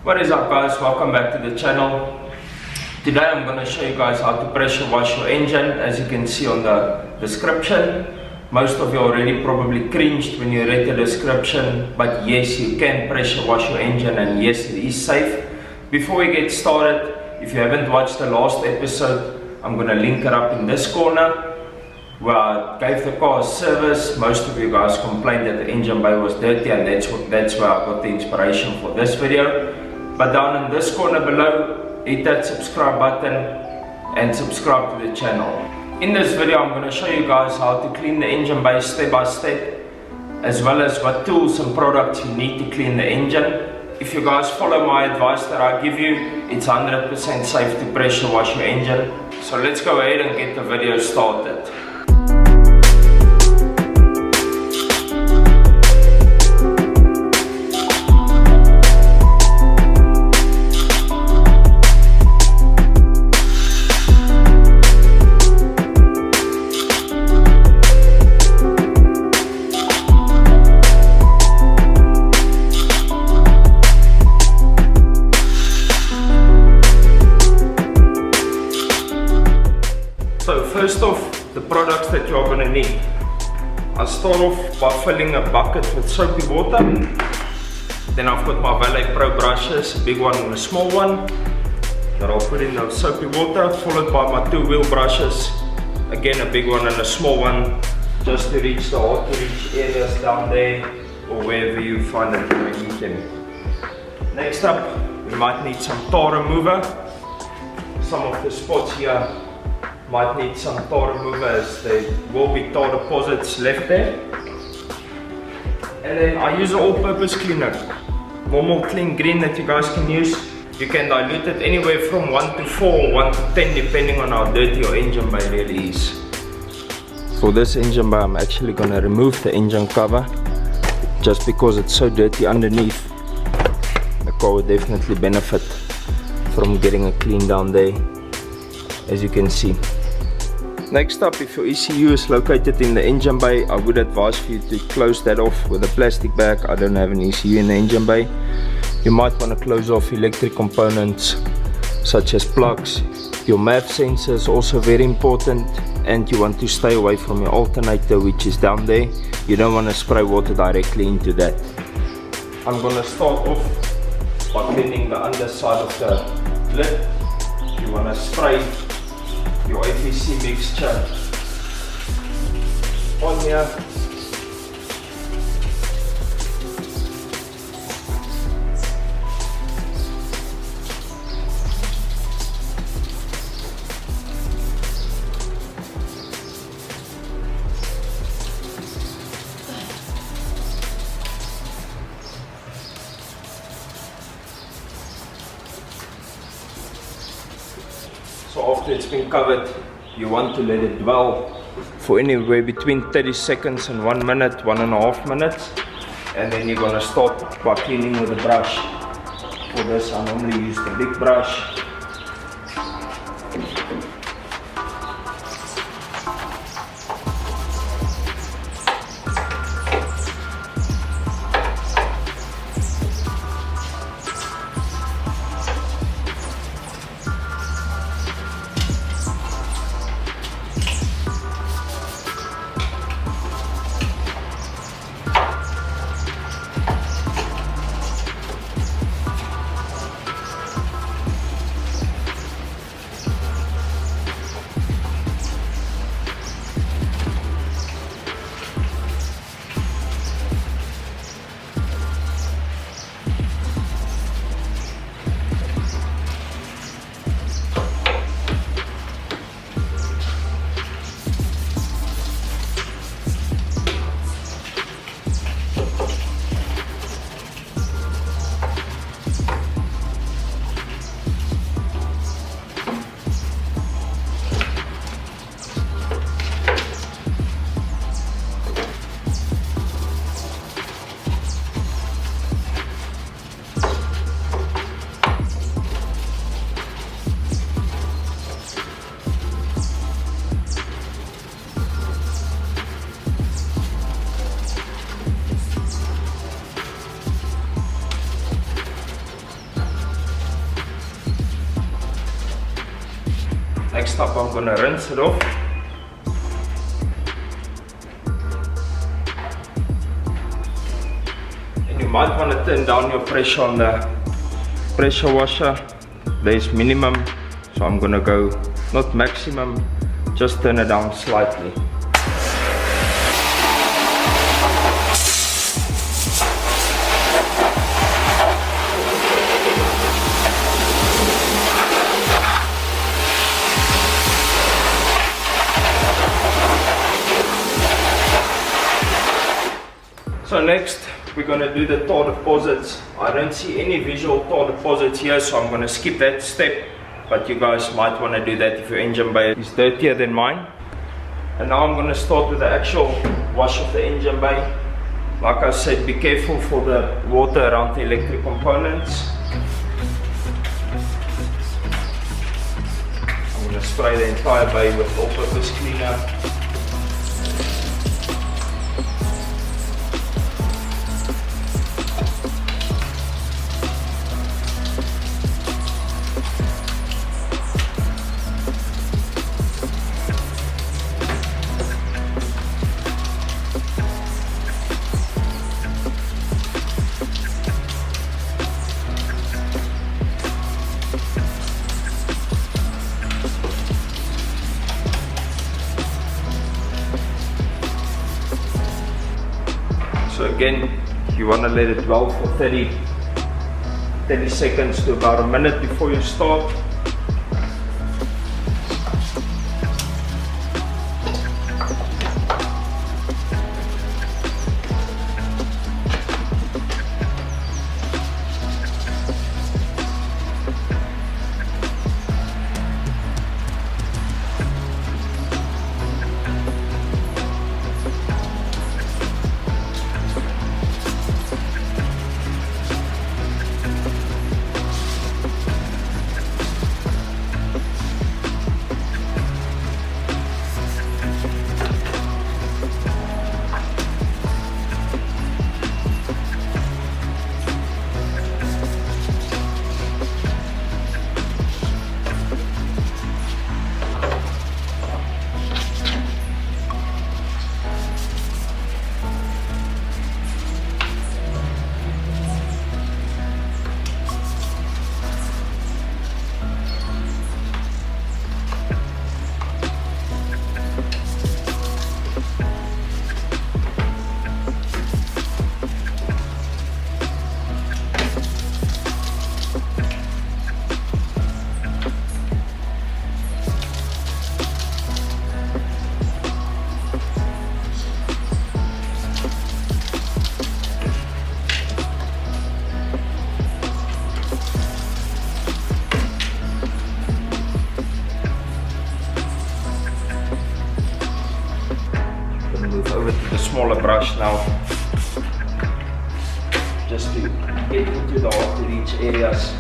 What is up guys, welcome back to the channel. Today I'm going to show you guys how to pressure wash your engine. As you can see on the description, most of you already probably cringed when you read the description, but yes, you can pressure wash your engine and yes, it is safe. Before we get started, if you haven't watched the last episode, I'm going to link it up in this corner where I gave the car a service. Most of you guys complained that the engine bay was dirty, and that's where I got the inspiration for this video. But down in this corner below, hit that subscribe button and subscribe to the channel. In this video, I'm going to show you guys how to clean the engine bay step by step, as well as what tools and products you need to clean the engine. If you guys follow my advice that I give you, it's 100% safe to pressure wash your engine. So let's go ahead and get the video started. First off, the products that you are going to need. I'll start off by filling a bucket with soapy water. Then I've got my Valet Pro brushes, a big one and a small one, that I'll put in the soapy water, followed by my two wheel brushes, again a big one and a small one, just to reach the hard to reach areas down there or wherever you find that you may need them. Next up, we might need some tar remover. Some of the spots here might need some tar remover, as there will be tar deposits left there. And then I use an all-purpose cleaner, normal clean green that you guys can use. You can dilute it anywhere from 1 to 4 or 1 to 10 depending on how dirty your engine bay really is. For this engine bay, I'm actually going to remove the engine cover just because it's so dirty underneath. The car would definitely benefit from getting a clean down there, as you can see. Next up, if your ECU is located in the engine bay, I would advise for you to close that off with a plastic bag. I don't have an ECU in the engine bay. You might want to close off electric components such as plugs. Your MAF sensor is also very important, and you want to stay away from your alternator, which is down there. You don't want to spray water directly into that. I'm going to start off by cleaning the underside of the lid. You want to spray your APC mixture on here. So after it's been covered, you want to let it dwell for anywhere between 30 seconds and 1 minute, 1.5 minutes. And then you're gonna start by cleaning with a brush. For this, I normally use the big brush. next up I'm gonna rinse it off. And you might want to turn down your pressure on the pressure washer. There's minimum, so I'm gonna go not maximum, just turn it down slightly. So next we're going to do the tar deposits. I don't see any visual tar deposits here, so I'm going to skip that step, but you guys might want to do that if your engine bay is dirtier than mine. And now I'm going to start with the actual wash of the engine bay. Like I said, be careful for the water around the electric components. I'm going to spray the entire bay with all-purpose cleaner. So again, you want to let it dwell for 30 seconds to about a minute before you start. Move over to the smaller brush now, just to get into the hard to reach areas.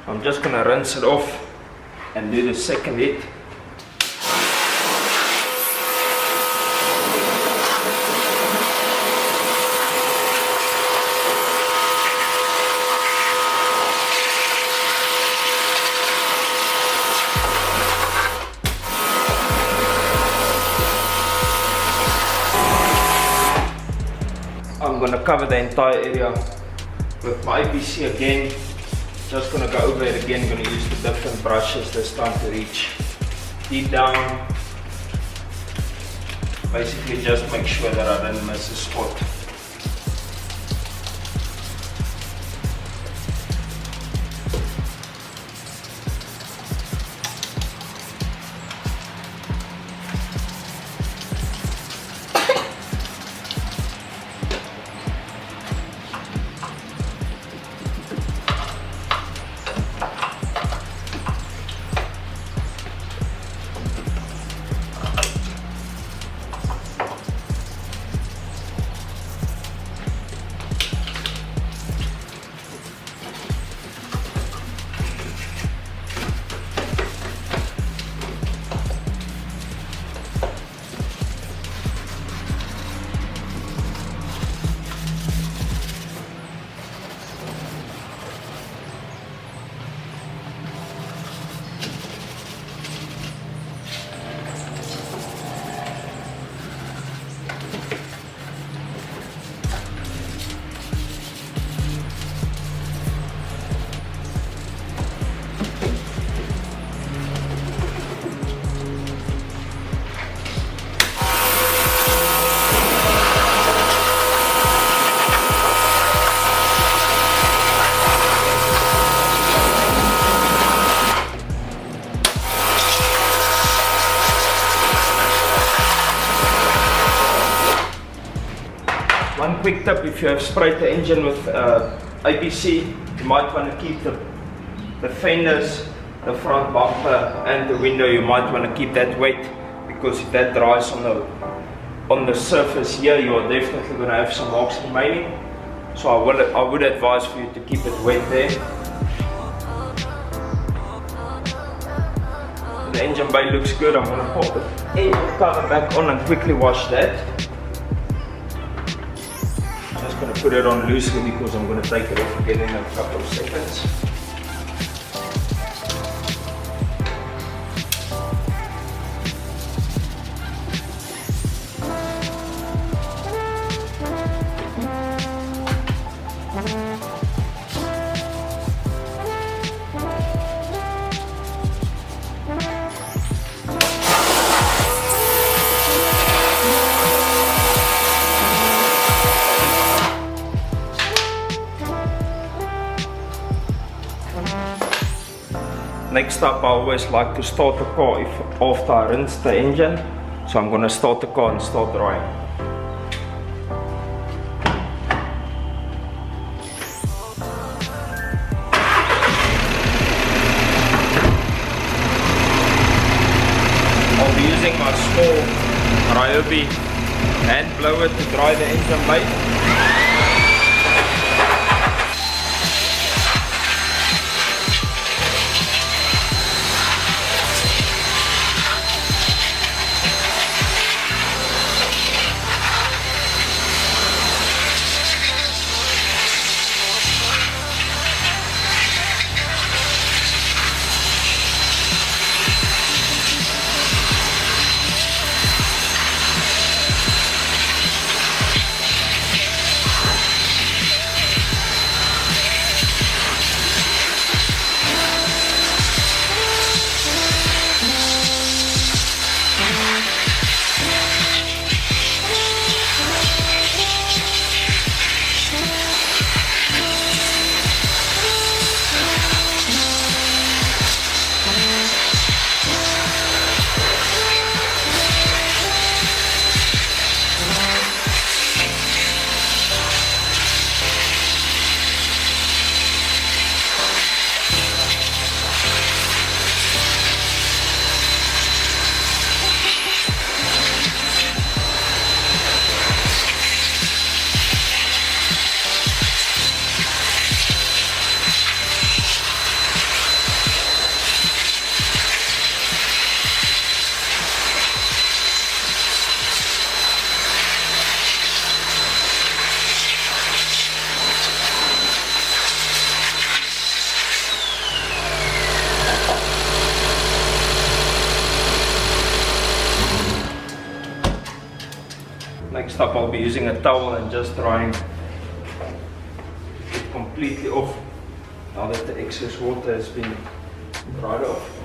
I'm just gonna rinse it off and do the second hit. I'm gonna cover the entire area with my APC again. Just gonna go over it again, gonna use the different brushes this time to reach deep down. Basically just make sure that I don't miss a spot. quick tip, if you have sprayed the engine with ABC, you might want to keep the fenders, the front bumper and the window, you might want to keep that wet, because if that dries on the surface here, you are definitely going to have some marks remaining. So I would advise for you to keep it wet there. The engine bay looks good. I'm going to pop the engine cover back on and quickly wash that. I'm just going to put it on loosely because I'm going to take it off again in a couple of seconds. Next up, I always like to start the car after I rinse the engine. So I'm going to start the car and start drying. I'll be using my small Ryobi hand blower to dry the engine bay. Next up, I'll be using a towel and just drying it completely off now that the excess water has been dried off.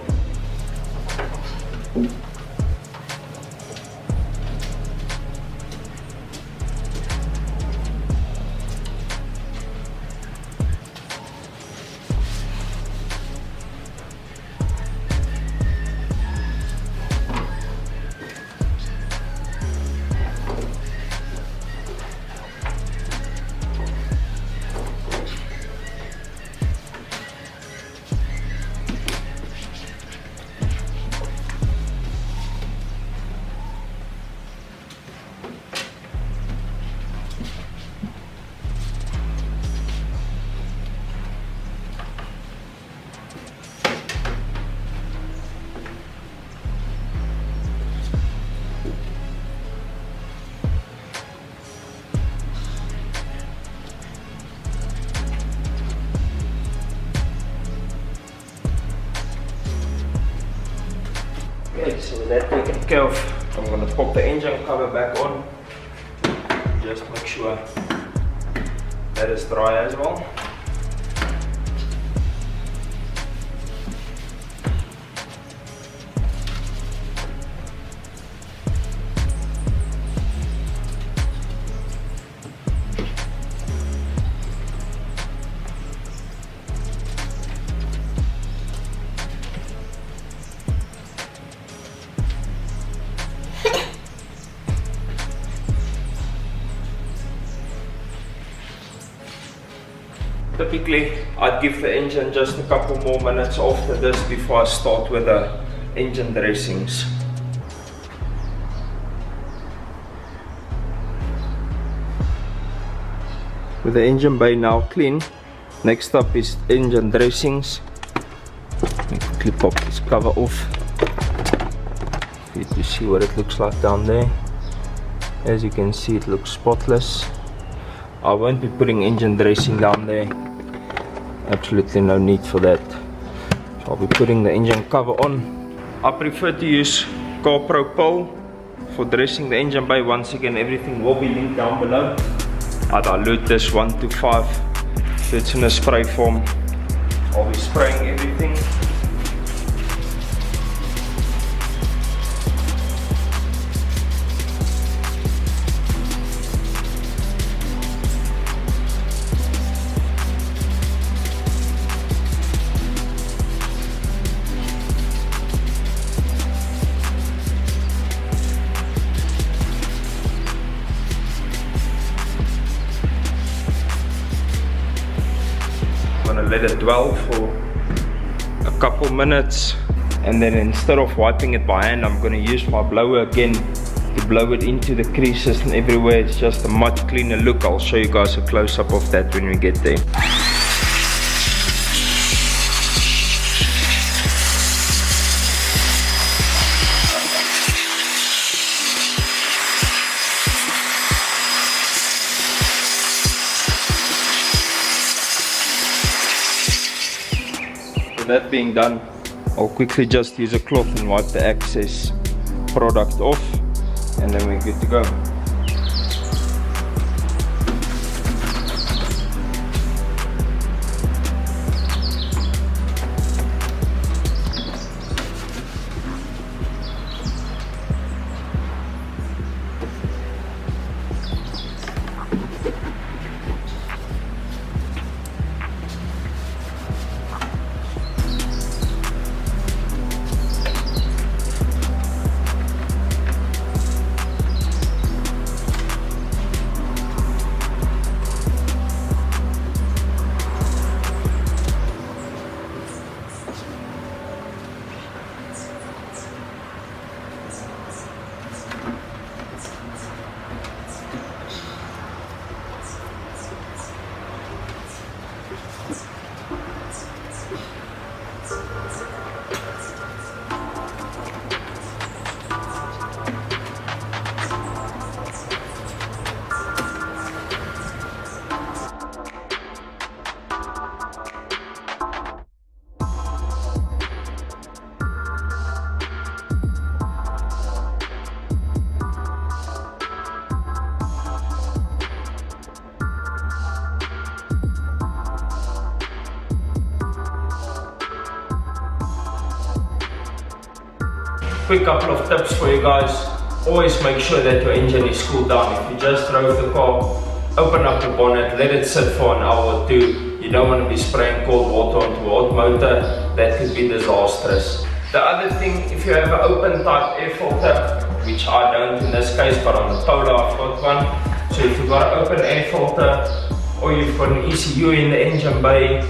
Okay, so with that taken care of, I'm going to pop the engine cover back on. Just make sure that is dry as well. typically I'd give the engine just a couple more minutes after this before I start with the engine dressings. With the engine bay now clean, next up is engine dressings. Let me quickly pop this cover off for you to see what it looks like down there. As you can see, it looks spotless. I won't be putting engine dressing down there, absolutely no need for that. So I'll be putting the engine cover on. I prefer to use Car Pro Pole for dressing the engine bay. Once again, everything will be linked down below. I dilute this 1 to 5, so it's in a spray form. I'll be spraying everything. Let it dwell for a couple minutes, and then instead of wiping it by hand, I'm going to use my blower again to blow it into the creases and everywhere. It's just a much cleaner look. I'll show you guys a close-up of that when we get there. That being done, I'll quickly just use a cloth and wipe the excess product off, and then we're good to go. Quick couple of tips for you guys. Always make sure that your engine is cooled down. If you just drove the car, open up the bonnet, let it sit for an hour or two. You don't want to be spraying cold water onto a hot motor. That could be disastrous. The other thing, if you have an open type air filter, which I don't in this case, but on the Polo I've got one. So if you've got an open air filter, or you've got an ECU in the engine bay,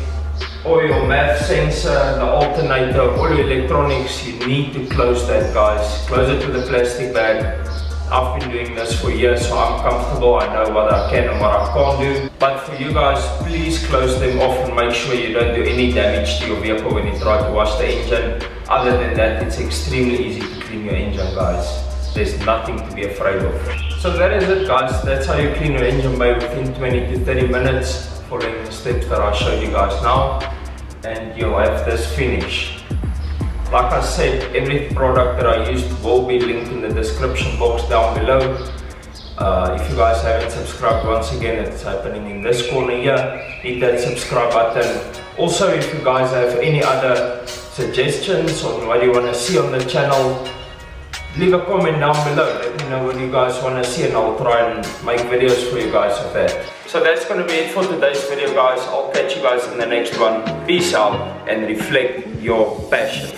or your MAF sensor, the alternator, all your electronics, you need to close that, guys. Close it with a plastic bag. I've been doing this for years, so I'm comfortable. I know what I can and what I can't do. But for you guys, please close them off and make sure you don't do any damage to your vehicle when you try to wash the engine. Other than that, it's extremely easy to clean your engine, guys. There's nothing to be afraid of. So that is it, guys. That's how you clean your engine bay within 20 to 30 minutes, following the steps that I showed you guys now. And you'll have this finish. Like I said, every product that I used will be linked in the description box down below. If you guys haven't subscribed, once again, it's happening in this corner here. Hit that subscribe button. Also, if you guys have any other suggestions on what you want to see on the channel, leave a comment down below. Let me know what you guys want to see, and I'll try and make videos for you guys of that. So that's going to be it for today's video, guys. I'll catch you guys in the next one. Peace out and reflect your passion.